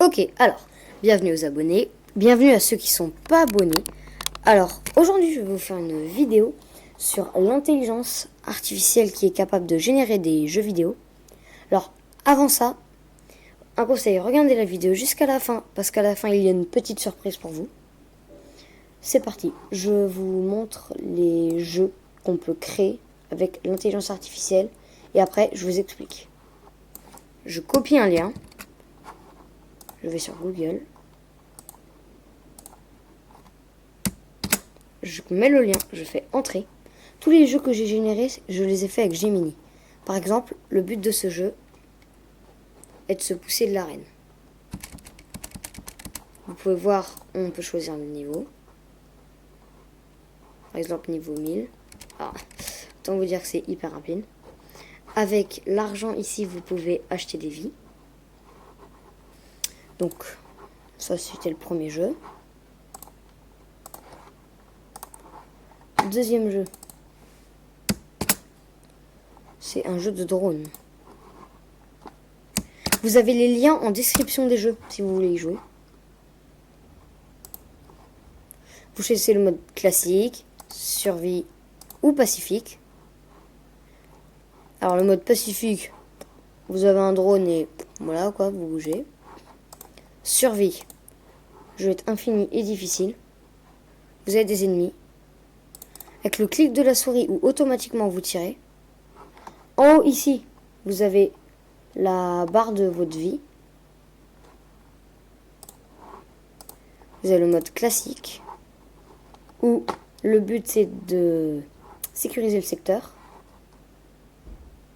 Ok, alors, bienvenue aux abonnés, bienvenue à ceux qui sont pas abonnés. Alors, aujourd'hui, je vais vous faire une vidéo sur l'intelligence artificielle qui est capable de générer des jeux vidéo. Alors, avant ça, un conseil, regardez la vidéo jusqu'à la fin, parce qu'à la fin, il y a une petite surprise pour vous. C'est parti, je vous montre les jeux qu'on peut créer avec l'intelligence artificielle, et après, je vous explique. Je copie un lien. Je vais sur Google. Je mets le lien, je fais entrer. Tous les jeux que j'ai générés, je les ai faits avec Gemini. Par exemple, le but de ce jeu est de se pousser de l'arène. Vous pouvez voir, on peut choisir le niveau. Par exemple, niveau 1000. Ah, autant vous dire que c'est hyper rapide. Avec l'argent ici, vous pouvez acheter des vies. Donc, ça c'était le premier jeu. Deuxième jeu, c'est un jeu de drone. Vous avez les liens en description des jeux si vous voulez y jouer. Vous choisissez le mode classique, survie ou pacifique. Alors le mode pacifique, vous avez un drone et voilà quoi, vous bougez. Survie, jeu est infini et difficile. Vous avez des ennemis. Avec le clic de la souris ou automatiquement vous tirez. En haut ici, vous avez la barre de votre vie. Vous avez le mode classique où le but c'est de sécuriser le secteur.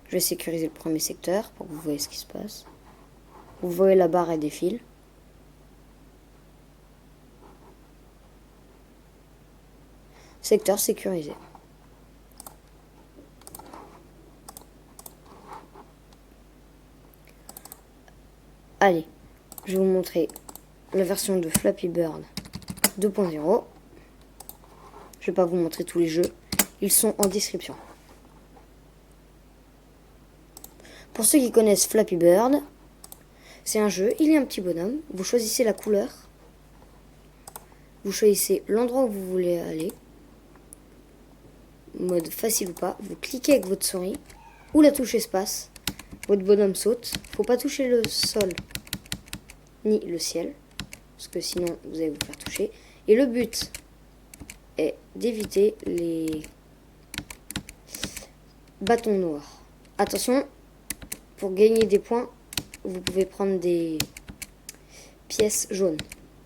Je vais sécuriser le premier secteur pour que vous voyez ce qui se passe. Vous voyez la barre elle défile. Secteur sécurisé. Allez, je vais vous montrer la version de Flappy Bird 2.0. Je vais pas vous montrer tous les jeux, ils sont en description. Pour ceux qui connaissent Flappy Bird, c'est un jeu, il y a un petit bonhomme, vous choisissez la couleur, vous choisissez l'endroit où vous voulez aller, mode facile ou pas, vous cliquez avec votre souris ou la touche espace, votre bonhomme saute, faut pas toucher le sol ni le ciel, parce que sinon vous allez vous faire toucher, et le but est d'éviter les bâtons noirs. Attention, pour gagner des points, vous pouvez prendre des pièces jaunes.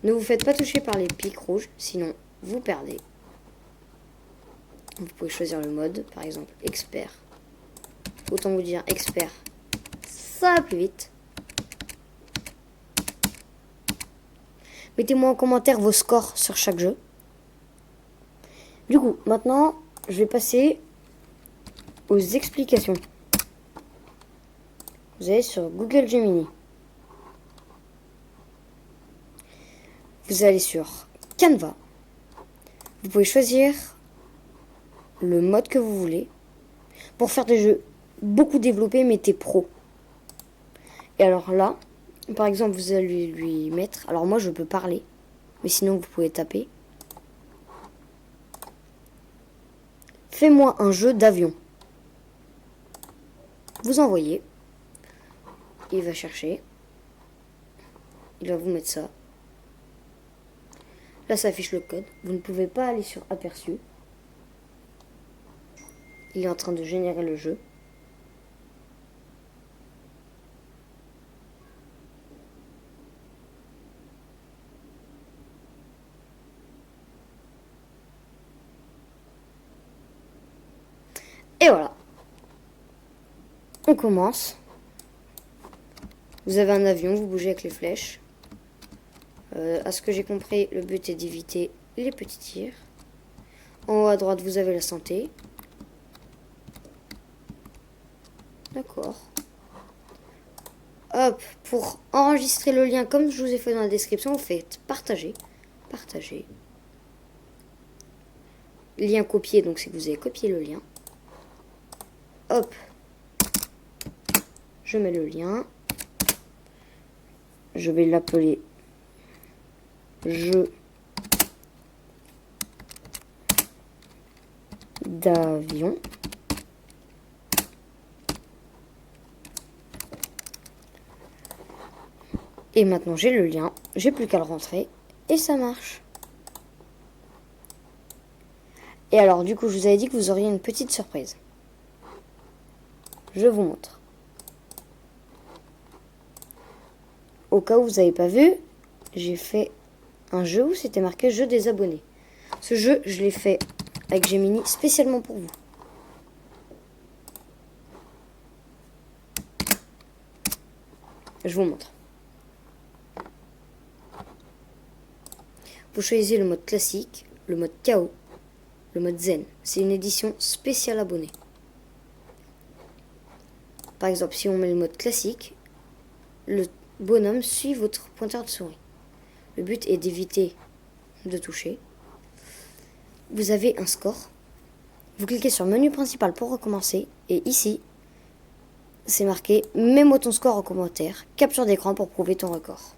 Ne vous faites pas toucher par les pics rouges, sinon vous perdez. Vous pouvez choisir le mode, par exemple expert. Autant vous dire expert, ça va plus vite. Mettez-moi en commentaire vos scores sur chaque jeu. Du coup, maintenant, je vais passer aux explications. Vous allez sur Google Gemini. Vous allez sur Canva. Vous pouvez choisir le mode que vous voulez. Pour faire des jeux beaucoup développés, mettez pro. Et alors là, par exemple, vous allez lui mettre... Alors moi, je peux parler. Mais sinon, vous pouvez taper. Fais-moi un jeu d'avion. Vous envoyez. Il va chercher. Il va vous mettre ça. Là, ça affiche le code. Vous ne pouvez pas aller sur aperçu. Il est en train de générer le jeu. Et voilà. On commence. Vous avez un avion, vous bougez avec les flèches. À ce que j'ai compris, le but est d'éviter les petits tirs. En haut à droite, vous avez la santé. D'accord. Hop, pour enregistrer le lien, comme je vous ai fait dans la description, vous faites partager. Partager. Lien copié, donc c'est que vous avez copié le lien. Hop. Je mets le lien. Je vais l'appeler jeu d'avion. Et maintenant j'ai le lien, j'ai plus qu'à le rentrer et ça marche. Et alors du coup je vous avais dit que vous auriez une petite surprise. Je vous montre. Au cas où vous n'avez pas vu, j'ai fait un jeu où c'était marqué jeu des abonnés. Ce jeu, je l'ai fait avec Gemini spécialement pour vous. Je vous montre. Vous choisissez le mode classique, le mode KO, le mode Zen. C'est une édition spéciale abonnée. Par exemple, si on met le mode classique, le bonhomme suit votre pointeur de souris. Le but est d'éviter de toucher. Vous avez un score. Vous cliquez sur menu principal pour recommencer. Et ici, c'est marqué « Mets-moi ton score en commentaire. Capture d'écran pour prouver ton record. »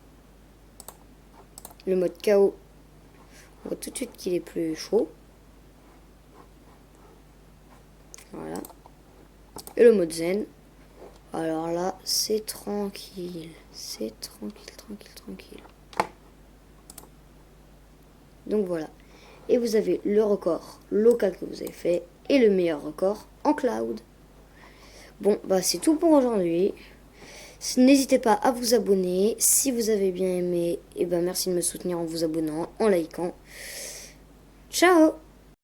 Le mode KO, on voit tout de suite qu'il est plus chaud. Voilà. Et le mode Zen. Alors là, c'est tranquille. C'est tranquille, tranquille, tranquille. Donc voilà. Et vous avez le record local que vous avez fait et le meilleur record en cloud. Bon, bah c'est tout pour aujourd'hui. N'hésitez pas à vous abonner. Si vous avez bien aimé, et ben merci de me soutenir en vous abonnant, en likant. Ciao!